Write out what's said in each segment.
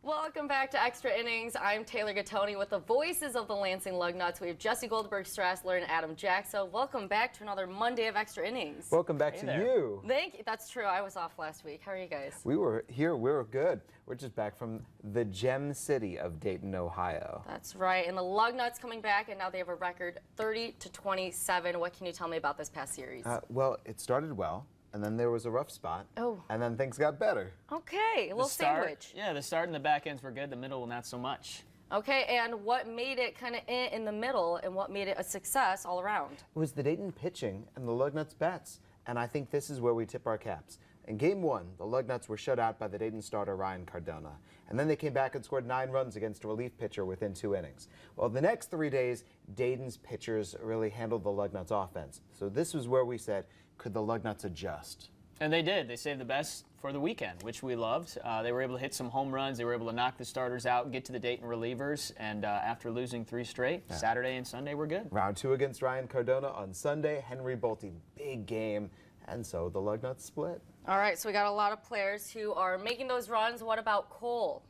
Welcome back to Extra Innings. I'm Taylor Gattoni with the voices of the Lansing Lugnuts. We have Jesse Goldberg-Strassler and Adam Jackson. Welcome back to another Monday of Extra Innings. Welcome back to you. Thank you. That's true. I was off last week. How are you guys? We were here. We were good. We're just back from the gem city of Dayton, Ohio. That's right. And the Lugnuts coming back, and now they have a record 30-27. What can you tell me about this past series? Well, it started well. And then there was a rough spot. Oh. And then things got better. Okay, a little sandwich. Yeah, the start and the back ends were good. The middle, not so much. Okay, and what made it kind of in the middle and what made it a success all around? It was the Dayton pitching and the Lugnuts bats. And I think this is where we tip our caps. In Game 1, the Lugnuts were shut out by the Dayton starter Ryan Cardona. And then they came back and scored 9 runs against a relief pitcher within 2 innings. Well, the next 3 days, Dayton's pitchers really handled the Lugnuts offense. So this was where we said, could the Lugnuts adjust? And they did. They saved the best for the weekend, which we loved. They were able to hit some home runs. They were able to knock the starters out, get to the Dayton relievers. And after losing 3 straight, Saturday and Sunday were good. Round 2 against Ryan Cardona on Sunday. Henry Bolte, big game. And so the Lugnuts split. All right, so we got a lot of players who are making those runs. What about Cole?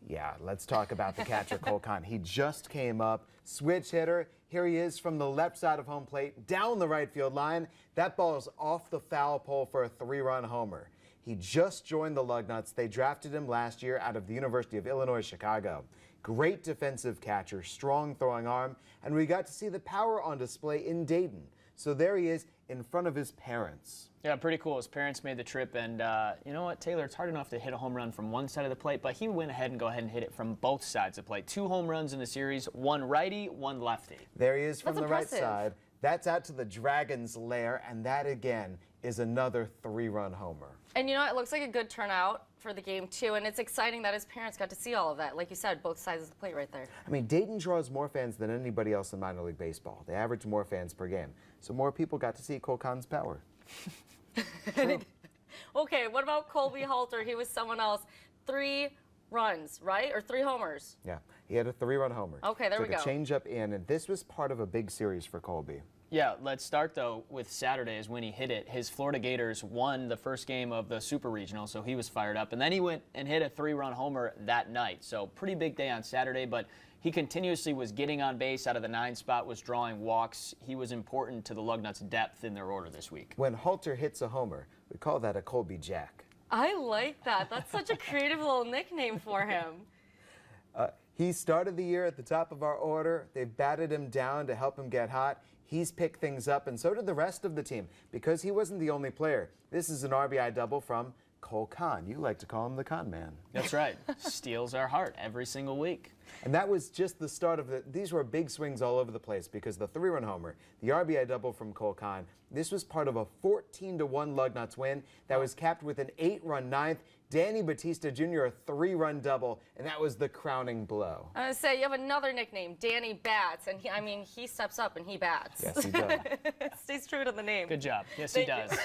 Yeah, let's talk about the catcher, Cole Kahn. He just came up, switch hitter. Here he is from the left side of home plate, down the right field line. That ball is off the foul pole for a 3-run homer. He just joined the Lugnuts. They drafted him last year out of the University of Illinois, Chicago. Great defensive catcher, strong throwing arm, and we got to see the power on display in Dayton. So there he is in front of his parents. Yeah, pretty cool. His parents made the trip, and you know what, Taylor, it's hard enough to hit a home run from one side of the plate, but he went ahead and hit it from both sides of the plate. 2 home runs in the series, 1 righty, 1 lefty. There he is from That's the impressive. right side. That's out to the Dragon's lair, and that again is another 3-run homer. And you know, it looks like a good turnout for the game too, and it's exciting that his parents got to see all of that. Like you said, both sides of the plate right there. I mean, Dayton draws more fans than anybody else in minor league baseball. They average more fans per game. So more people got to see Cole Kahn's power. Okay, what about Colby Halter? He was someone else. 3 runs, right? Or 3 homers. Yeah, he had a 3-run homer. Okay, there we go. Took a changeup in, and this was part of a big series for Colby. Yeah, let's start, though, with Saturday is when he hit it. His Florida Gators won the first game of the Super Regional, so he was fired up. And then he went and hit a 3-run homer that night. So pretty big day on Saturday, but he continuously was getting on base out of the 9 spot, was drawing walks. He was important to the Lugnuts' depth in their order this week. When Halter hits a homer, we call that a Colby Jack. I like that. That's such a creative little nickname for him. He started the year at the top of our order. They batted him down to help him get hot. He's picked things up, and so did the rest of the team, because he wasn't the only player. This is an RBI double from Cole Kahn. You like to call him the Kahn man. That's right. Steals our heart every single week. And that was just the start of these were big swings all over the place, because the 3-run homer, the RBI double from Cole Kahn, this was part of a 14-1 Lugnuts win that was capped with an 8-run 9th. Danny Batista Jr., a 3-run double, and that was the crowning blow. I was gonna say, you have another nickname, Danny Bats, and he steps up and he bats. Yes, he does. Stays true to the name. Good job. Yes, he Thank does.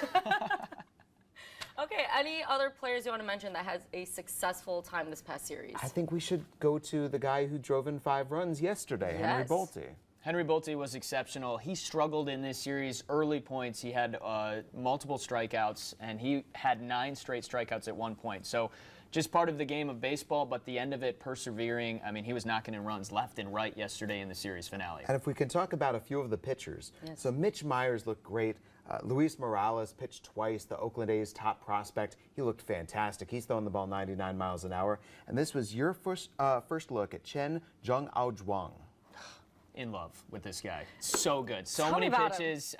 Okay, any other players you want to mention that has a successful time this past series? I think we should go to the guy who drove in 5 runs yesterday, Henry Yes. Bolte. Henry Bolte was exceptional. He struggled in this series early points. He had multiple strikeouts, and he had 9 straight strikeouts at one point. So just part of the game of baseball, but the end of it, persevering. I mean, he was knocking in runs left and right yesterday in the series finale. And if we can talk about a few of the pitchers. Yes. So Mitch Myers looked great. Luis Morales pitched twice, the Oakland A's top prospect. He looked fantastic. He's throwing the ball 99 miles an hour. And this was your first look at Chen Zhong-Ao-Zhuang. In love with this guy. So good. So Tell me many about pitches.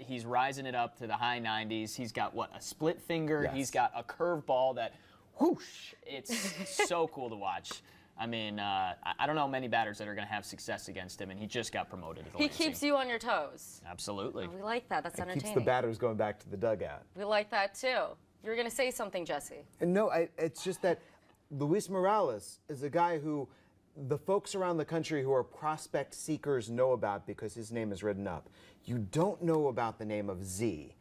He's rising it up to the high 90s. He's got, what, a split finger? Yes. He's got a curveball that, whoosh, it's so cool to watch. I mean, I don't know many batters that are going to have success against him, and he just got promoted to the He Lansing. keeps you on your toes. Absolutely. We like that. That's It entertaining. keeps the batters going back to the dugout. We like that too. You were going to say something, Jesse. And no, it's just that Luis Morales is a guy who the folks around the country who are prospect seekers know about because his name is written up. You don't know about the name of Z.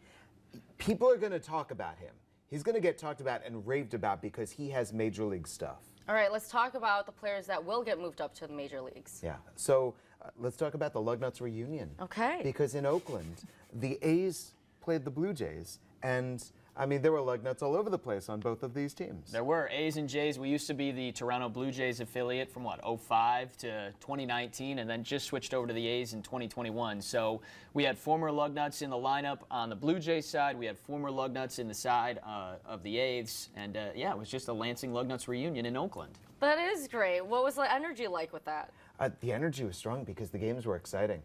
People are going to talk about him. He's going to get talked about and raved about because he has major league stuff. All right, let's talk about the players that will get moved up to the major leagues. Yeah. So let's talk about the Lugnuts reunion. Okay. Because in Oakland, the A's played the Blue Jays, and I mean, there were Lugnuts all over the place on both of these teams. There were A's and J's. We used to be the Toronto Blue Jays affiliate from, what, 05 to 2019, and then just switched over to the A's in 2021. So we had former Lugnuts in the lineup on the Blue Jays side. We had former Lugnuts in the side of the A's. And, yeah, it was just a Lansing Lugnuts reunion in Oakland. That is great. What was the energy like with that? The energy was strong because the games were exciting.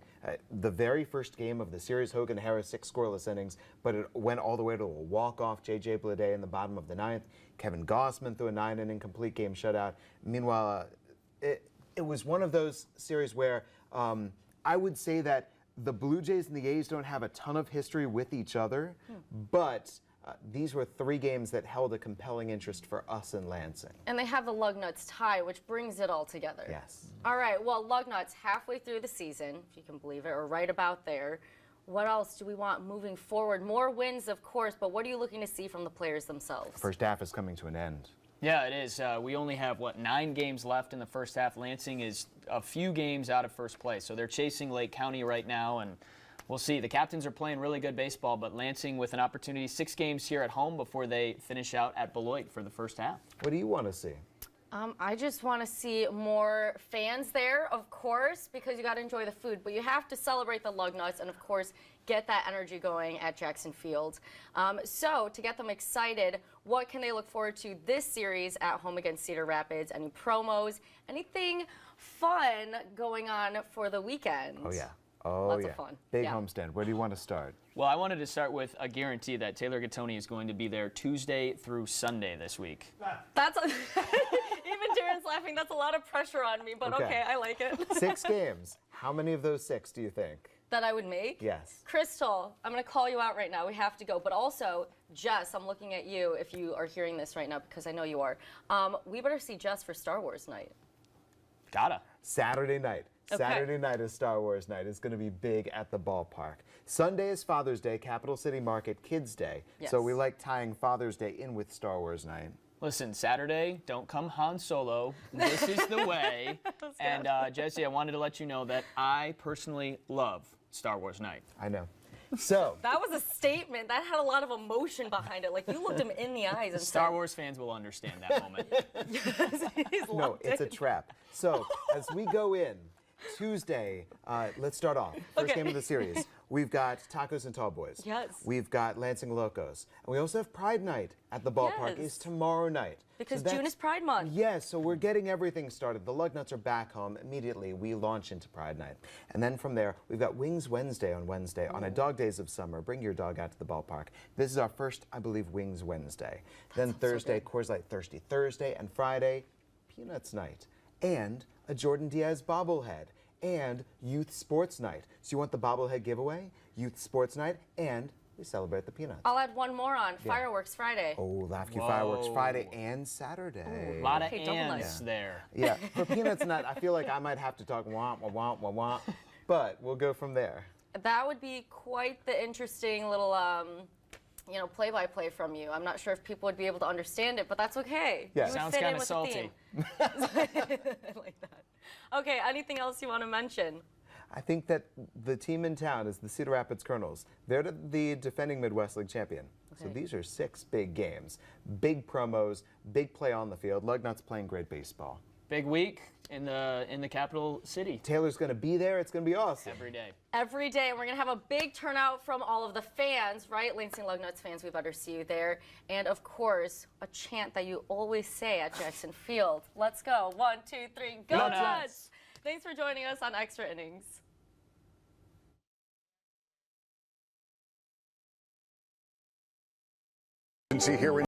The very first game of the series, Hogan-Harris, 6 scoreless innings, but it went all the way to a walk-off. J.J. Bleday in the bottom of the 9th. Kevin Gossman threw a 9-inning complete game shutout. Meanwhile, it was one of those series where I would say that the Blue Jays and the A's don't have a ton of history with each other, but these were 3 games that held a compelling interest for us in Lansing. And they have the Lugnuts tie, which brings it all together. Yes. All right, well, Lugnuts halfway through the season, if you can believe it, or right about there. What else do we want moving forward? More wins, of course, but what are you looking to see from the players themselves? First half is coming to an end. Yeah, it is. We only have, 9 games left in the first half. Lansing is a few games out of first place, so they're chasing Lake County right now, and we'll see. The Captains are playing really good baseball, but Lansing with an opportunity, 6 games here at home before they finish out at Beloit for the first half. What do you want to see? I just want to see more fans there, of course, because you got to enjoy the food, but you have to celebrate the Lugnuts and, of course, get that energy going at Jackson Field. So to get them excited, what can they look forward to this series at home against Cedar Rapids? Any promos, anything fun going on for the weekend? Oh, yeah. Oh, Lots yeah. of fun. Big Yeah. homestand. Where do you want to start? Well, I wanted to start with a guarantee that Taylor Gattoni is going to be there Tuesday through Sunday this week. That's even Darren's laughing. That's a lot of pressure on me, but okay, I like it. 6 games. How many of those 6 do you think? That I would make? Yes. Crystal, I'm going to call you out right now. We have to go. But also, Jess, I'm looking at you if you are hearing this right now, because I know you are. We better see Jess for Star Wars night. Gotta. Saturday night. Okay. Saturday night is Star Wars night. It's going to be big at the ballpark. Sunday is Father's Day, Capital City Market Kids Day. Yes. So we like tying Father's Day in with Star Wars night. Listen, Saturday, don't come Han Solo. This is the way. And Jesse, I wanted to let you know that I personally love Star Wars night. I know. So That was a statement. That had a lot of emotion behind it. Like, you looked him in the eyes and Star said, Wars fans will understand that moment. he's no, locked it's a in. trap. So as we go in, Tuesday, let's start off. First Okay. game of the series. We've got Tacos and Tall Boys. Yes. We've got Lansing Locos. And we also have Pride Night at the ballpark. Yes. Is tomorrow night. Because So June is Pride Month. Yes, so we're getting everything started. The Lugnuts are back home. Immediately, we launch into Pride Night. And then from there, we've got Wings Wednesday on Wednesday. On a Dog Days of Summer, bring your dog out to the ballpark. This is our first, I believe, Wings Wednesday. Then Thursday, Coors Light Thirsty Thursday. And Friday, Peanuts Night. And a Jordan Diaz bobblehead. And Youth Sports Night. So you want the bobblehead giveaway, Youth Sports Night, and we celebrate the Peanuts. I'll add one more on. Fireworks Friday. Oh, Laugh Q Whoa. Fireworks Friday and Saturday. A lot of Okay, double ands night. there. Yeah, for Peanuts Night, I feel like I might have to talk wah, wah, wah, wah, wah, but we'll go from there. That would be quite the interesting little, play-by-play from you. I'm not sure if people would be able to understand it, but that's okay. Yeah. You would Sounds fit in kind of with the salty. theme. I like that. Okay, anything else you want to mention? I think that the team in town is the Cedar Rapids Colonels. They're the defending Midwest League champion. So Okay. these are 6 big games, big promos, big play on the field. Lugnuts playing great baseball. Big week in the capital city. Taylor's going to be there. It's going to be awesome. Every day. Every day, and we're going to have a big turnout from all of the fans, right? Lansing Lugnuts fans, we better see you there. And, of course, a chant that you always say at Jackson Field. Let's go. 1, 2, 3, go Go Nuts! Nuts! Thanks for joining us on Extra Innings. Here in